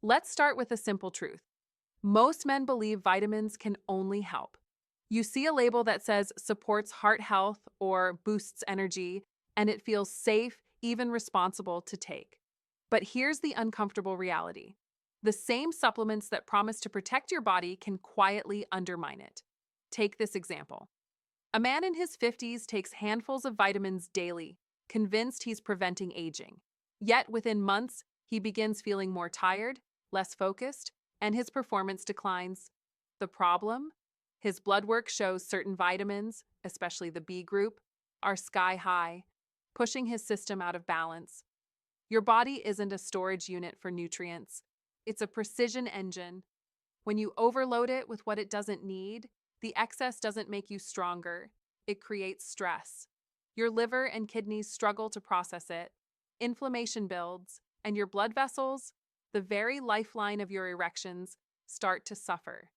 Let's start with a simple truth. Most men believe vitamins can only help. You see a label that says supports heart health or boosts energy, and it feels safe, even responsible to take. But here's the uncomfortable reality. The same supplements that promise to protect your body can quietly undermine it. Take this example. A man in his 50s takes handfuls of vitamins daily, convinced he's preventing aging. Yet within months, he begins feeling more tired, less focused, and his performance declines. The problem? His blood work shows certain vitamins, especially the B group, are sky high, pushing his system out of balance. Your body isn't a storage unit for nutrients. It's a precision engine. When you overload it with what it doesn't need, the excess doesn't make you stronger. It creates stress. Your liver and kidneys struggle to process it. Inflammation builds, and your blood vessels, the very lifeline of your erections, start to suffer.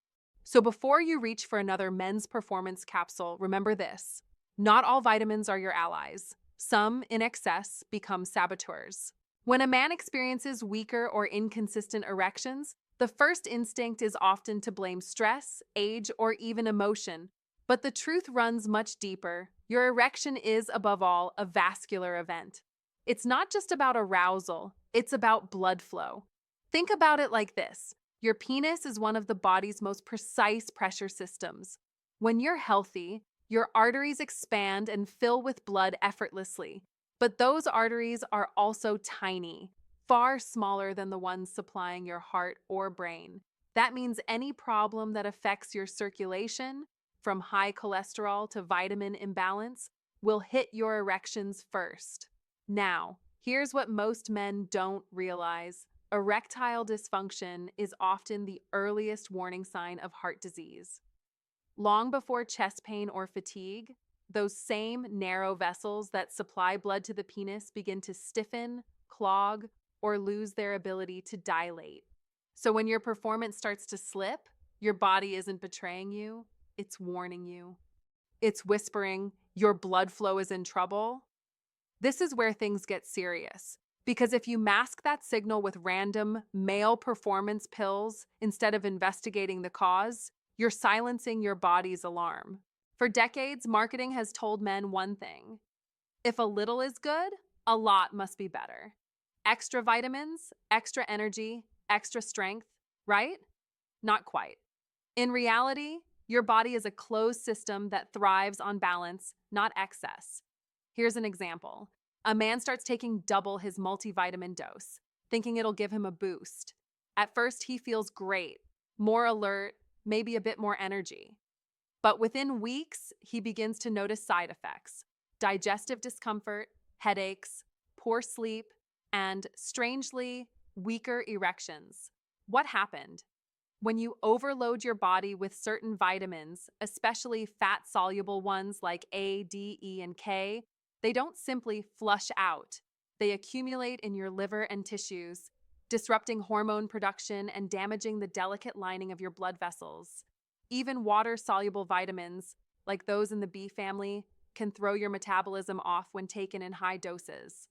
So before you reach for another men's performance capsule, remember this. Not all vitamins are your allies. Some, in excess, become saboteurs. When a man experiences weaker or inconsistent erections, the first instinct is often to blame stress, age, or even emotion. But the truth runs much deeper. Your erection is, above all, a vascular event. It's not just about arousal, it's about blood flow. Think about it like this. Your penis is one of the body's most precise pressure systems. When you're healthy, your arteries expand and fill with blood effortlessly. But those arteries are also tiny, far smaller than the ones supplying your heart or brain. That means any problem that affects your circulation, from high cholesterol to vitamin imbalance, will hit your erections first. Now, here's what most men don't realize. Erectile dysfunction is often the earliest warning sign of heart disease. Long before chest pain or fatigue, those same narrow vessels that supply blood to the penis begin to stiffen, clog, or lose their ability to dilate. So when your performance starts to slip, your body isn't betraying you, it's warning you. It's whispering, your blood flow is in trouble. This is where things get serious. Because if you mask that signal with random male performance pills instead of investigating the cause, you're silencing your body's alarm. For decades, marketing has told men one thing. If a little is good, a lot must be better. Extra vitamins, extra energy, extra strength, right? Not quite. In reality, your body is a closed system that thrives on balance, not excess. Here's an example. A man starts taking double his multivitamin dose, thinking it'll give him a boost. At first, he feels great, more alert, maybe a bit more energy. But within weeks, he begins to notice side effects: digestive discomfort, headaches, poor sleep, and, strangely, weaker erections. What happened? When you overload your body with certain vitamins, especially fat-soluble ones like A, D, E, and K, they don't simply flush out. They accumulate in your liver and tissues, disrupting hormone production and damaging the delicate lining of your blood vessels. Even water-soluble vitamins, like those in the B family, can throw your metabolism off when taken in high doses.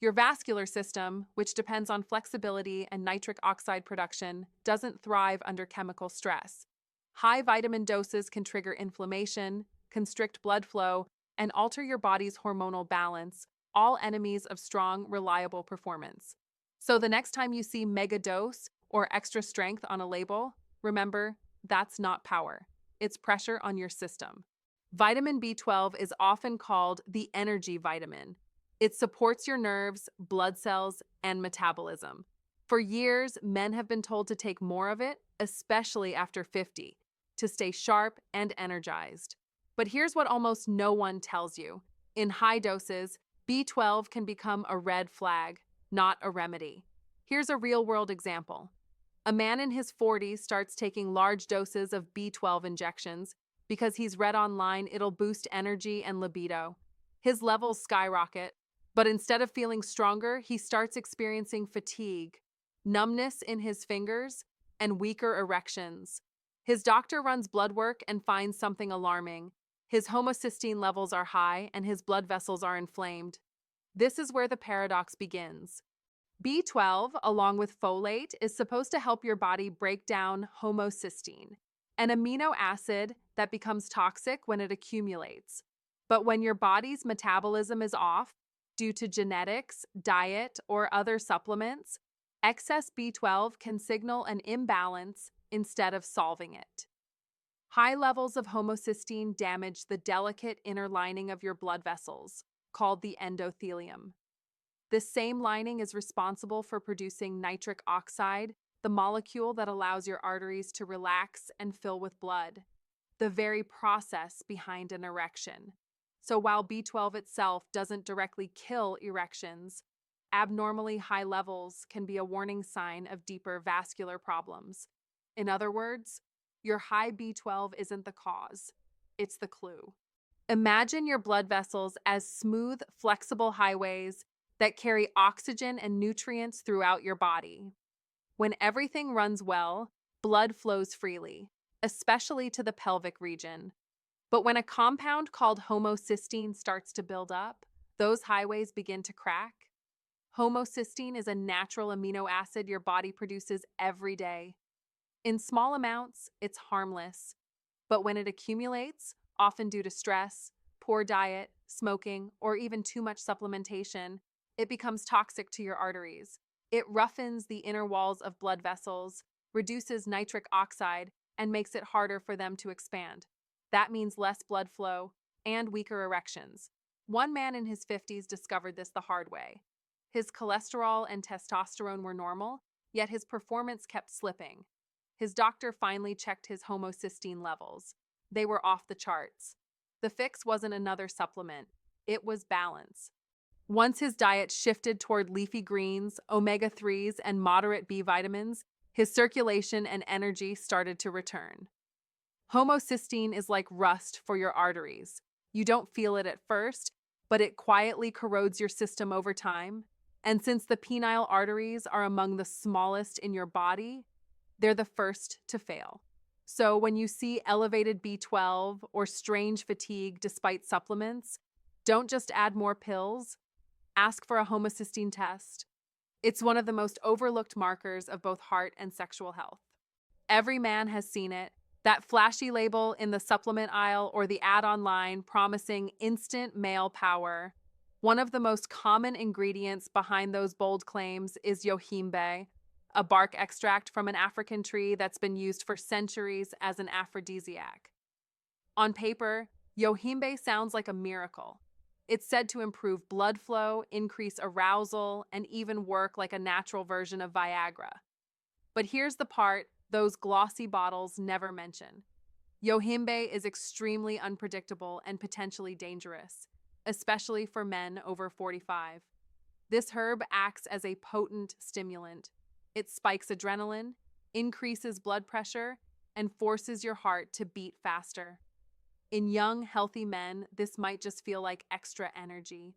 Your vascular system, which depends on flexibility and nitric oxide production, doesn't thrive under chemical stress. High vitamin doses can trigger inflammation, constrict blood flow, and alter your body's hormonal balance, all enemies of strong, reliable performance. So the next time you see mega dose or extra strength on a label, remember, that's not power. It's pressure on your system. Vitamin B12 is often called the energy vitamin. It supports your nerves, blood cells, and metabolism. For years, men have been told to take more of it, especially after 50, to stay sharp and energized. But here's what almost no one tells you. In high doses, B12 can become a red flag, not a remedy. Here's a real-world example. A man in his 40s starts taking large doses of B12 injections because he's read online it'll boost energy and libido. His levels skyrocket, but instead of feeling stronger, he starts experiencing fatigue, numbness in his fingers, and weaker erections. His doctor runs blood work and finds something alarming. His homocysteine levels are high and his blood vessels are inflamed. This is where the paradox begins. B12, along with folate, is supposed to help your body break down homocysteine, an amino acid that becomes toxic when it accumulates. But when your body's metabolism is off, due to genetics, diet, or other supplements, excess B12 can signal an imbalance instead of solving it. High levels of homocysteine damage the delicate inner lining of your blood vessels, called the endothelium. This same lining is responsible for producing nitric oxide, the molecule that allows your arteries to relax and fill with blood, the very process behind an erection. So while B12 itself doesn't directly kill erections, abnormally high levels can be a warning sign of deeper vascular problems. In other words, your high B12 isn't the cause, it's the clue. Imagine your blood vessels as smooth, flexible highways that carry oxygen and nutrients throughout your body. When everything runs well, blood flows freely, especially to the pelvic region. But when a compound called homocysteine starts to build up, those highways begin to crack. Homocysteine is a natural amino acid your body produces every day. In small amounts, it's harmless. But when it accumulates, often due to stress, poor diet, smoking, or even too much supplementation, it becomes toxic to your arteries. It roughens the inner walls of blood vessels, reduces nitric oxide, and makes it harder for them to expand. That means less blood flow and weaker erections. One man in his 50s discovered this the hard way. His cholesterol and testosterone were normal, yet his performance kept slipping. His doctor finally checked his homocysteine levels. They were off the charts. The fix wasn't another supplement, it was balance. Once his diet shifted toward leafy greens, omega-3s, and moderate B vitamins, his circulation and energy started to return. Homocysteine is like rust for your arteries. You don't feel it at first, but it quietly corrodes your system over time. And since the penile arteries are among the smallest in your body, they're the first to fail. So when you see elevated B12 or strange fatigue despite supplements, don't just add more pills. Ask for a homocysteine test. It's one of the most overlooked markers of both heart and sexual health. Every man has seen it, that flashy label in the supplement aisle or the ad online promising instant male power. One of the most common ingredients behind those bold claims is yohimbe, a bark extract from an African tree that's been used for centuries as an aphrodisiac. On paper, yohimbe sounds like a miracle. It's said to improve blood flow, increase arousal, and even work like a natural version of Viagra. But here's the part those glossy bottles never mention. Yohimbe is extremely unpredictable and potentially dangerous, especially for men over 45. This herb acts as a potent stimulant. It spikes adrenaline, increases blood pressure, and forces your heart to beat faster. In young, healthy men, this might just feel like extra energy.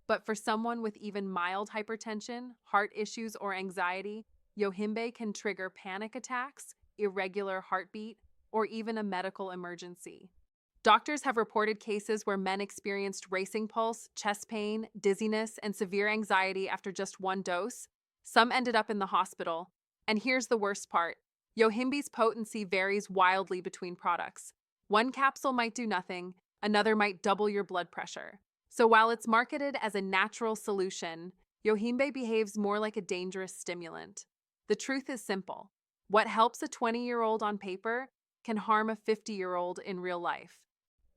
But for someone with even mild hypertension, heart issues, or anxiety, yohimbe can trigger panic attacks, irregular heartbeat, or even a medical emergency. Doctors have reported cases where men experienced racing pulse, chest pain, dizziness, and severe anxiety after just one dose. Some ended up in the hospital. And here's the worst part. Yohimbe's potency varies wildly between products. One capsule might do nothing, another might double your blood pressure. So while it's marketed as a natural solution, yohimbe behaves more like a dangerous stimulant. The truth is simple. What helps a 20-year-old on paper can harm a 50-year-old in real life.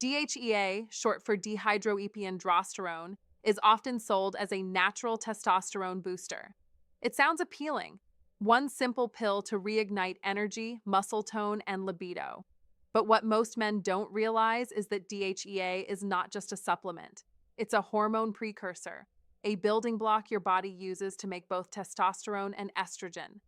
DHEA, short for dehydroepiandrosterone, is often sold as a natural testosterone booster. It sounds appealing. One simple pill to reignite energy, muscle tone, and libido. But what most men don't realize is that DHEA is not just a supplement. It's a hormone precursor, a building block your body uses to make both testosterone and estrogen.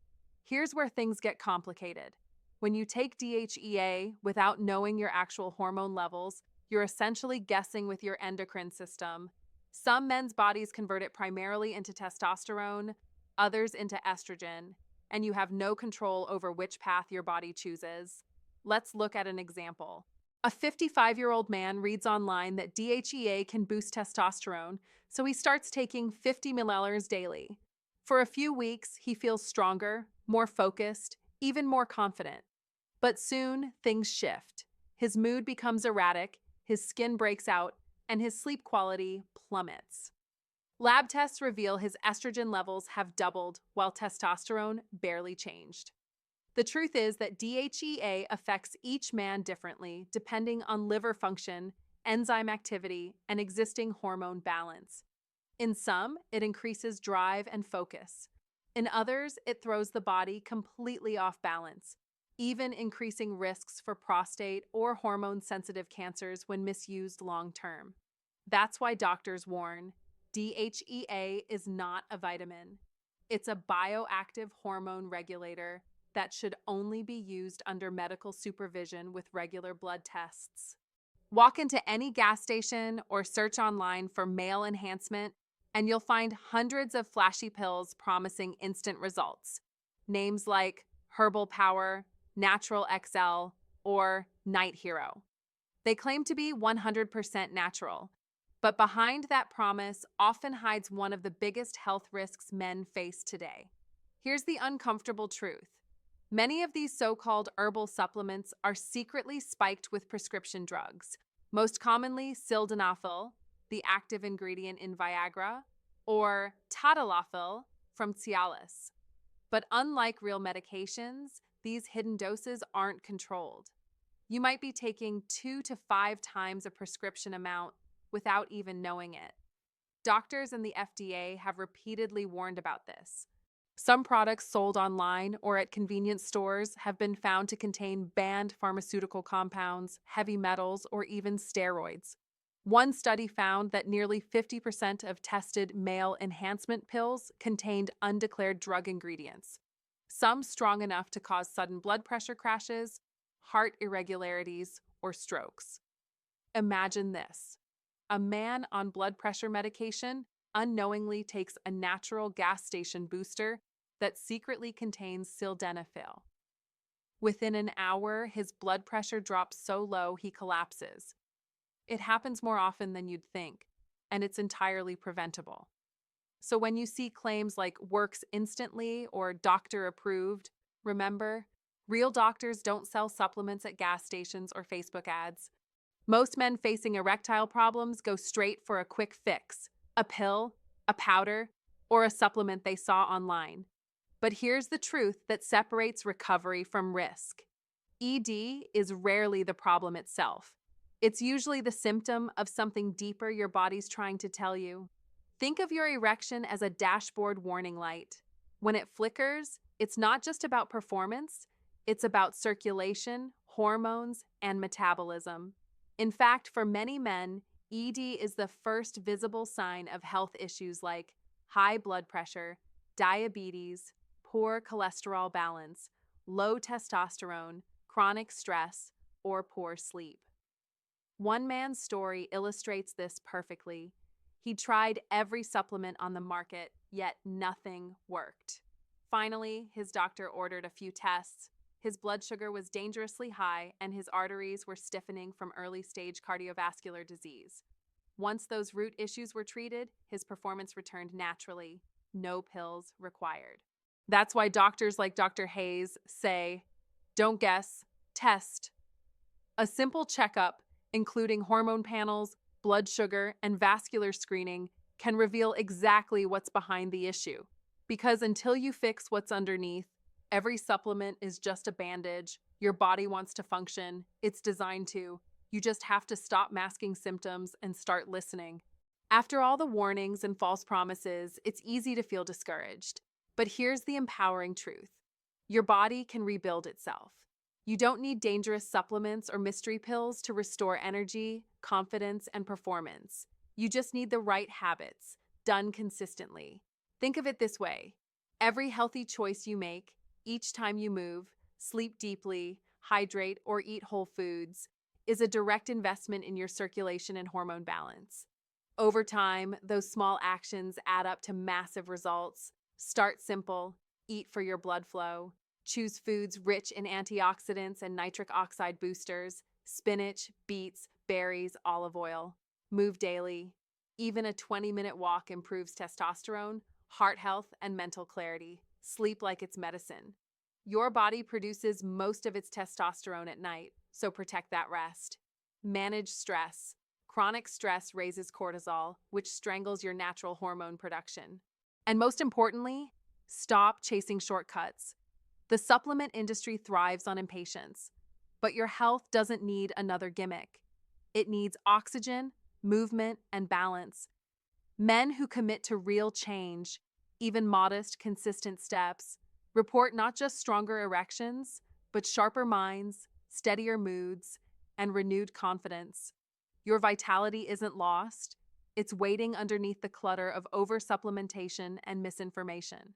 Here's where things get complicated. When you take DHEA without knowing your actual hormone levels, you're essentially guessing with your endocrine system. Some men's bodies convert it primarily into testosterone, others into estrogen, and you have no control over which path your body chooses. Let's look at an example. A 55-year-old man reads online that DHEA can boost testosterone, so he starts taking 50 milliliters daily. For a few weeks, he feels stronger, more focused, even more confident. But soon, things shift. His mood becomes erratic, his skin breaks out, and his sleep quality plummets. Lab tests reveal his estrogen levels have doubled while testosterone barely changed. The truth is that DHEA affects each man differently depending on liver function, enzyme activity, and existing hormone balance. In some, it increases drive and focus. In others, it throws the body completely off balance, even increasing risks for prostate or hormone-sensitive cancers when misused long-term. That's why doctors warn, DHEA is not a vitamin. It's a bioactive hormone regulator that should only be used under medical supervision with regular blood tests. Walk into any gas station or search online for male enhancement, and you'll find hundreds of flashy pills promising instant results. Names like Herbal Power, Natural XL, or Night Hero. They claim to be 100% natural, but behind that promise often hides one of the biggest health risks men face today. Here's the uncomfortable truth. Many of these so-called herbal supplements are secretly spiked with prescription drugs, most commonly sildenafil, the active ingredient in Viagra, or tadalafil from Cialis. But unlike real medications, these hidden doses aren't controlled. You might be taking 2 to 5 times a prescription amount without even knowing it. Doctors and the FDA have repeatedly warned about this. Some products sold online or at convenience stores have been found to contain banned pharmaceutical compounds, heavy metals, or even steroids. One study found that nearly 50% of tested male enhancement pills contained undeclared drug ingredients, some strong enough to cause sudden blood pressure crashes, heart irregularities, or strokes. Imagine this. A man on blood pressure medication unknowingly takes a natural gas station booster that secretly contains sildenafil. Within an hour, his blood pressure drops so low he collapses. It happens more often than you'd think, and it's entirely preventable. So when you see claims like works instantly or doctor approved, remember, real doctors don't sell supplements at gas stations or Facebook ads. Most men facing erectile problems go straight for a quick fix, a pill, a powder, or a supplement they saw online. But here's the truth that separates recovery from risk. ED is rarely the problem itself. It's usually the symptom of something deeper your body's trying to tell you. Think of your erection as a dashboard warning light. When it flickers, it's not just about performance, it's about circulation, hormones, and metabolism. In fact, for many men, ED is the first visible sign of health issues like high blood pressure, diabetes, poor cholesterol balance, low testosterone, chronic stress, or poor sleep. One man's story illustrates this perfectly. He tried every supplement on the market, yet nothing worked. Finally, his doctor ordered a few tests. His blood sugar was dangerously high, and his arteries were stiffening from early-stage cardiovascular disease. Once those root issues were treated, his performance returned naturally. No pills required. That's why doctors like Dr. Hayes say, don't guess, test. A simple checkup, including hormone panels, blood sugar, and vascular screening, can reveal exactly what's behind the issue. Because until you fix what's underneath, every supplement is just a bandage. Your body wants to function. It's designed to. You just have to stop masking symptoms and start listening. After all the warnings and false promises, it's easy to feel discouraged. But here's the empowering truth. Your body can rebuild itself. You don't need dangerous supplements or mystery pills to restore energy, confidence, and performance. You just need the right habits, done consistently. Think of it this way. Every healthy choice you make, each time you move, sleep deeply, hydrate, or eat whole foods, is a direct investment in your circulation and hormone balance. Over time, those small actions add up to massive results. Start simple, eat for your blood flow. Choose foods rich in antioxidants and nitric oxide boosters, spinach, beets, berries, olive oil. Move daily. Even a 20-minute walk improves testosterone, heart health, and mental clarity. Sleep like it's medicine. Your body produces most of its testosterone at night, so protect that rest. Manage stress. Chronic stress raises cortisol, which strangles your natural hormone production. And most importantly, stop chasing shortcuts. The supplement industry thrives on impatience, but your health doesn't need another gimmick. It needs oxygen, movement, and balance. Men who commit to real change, even modest, consistent steps, report not just stronger erections, but sharper minds, steadier moods, and renewed confidence. Your vitality isn't lost, it's waiting underneath the clutter of oversupplementation and misinformation.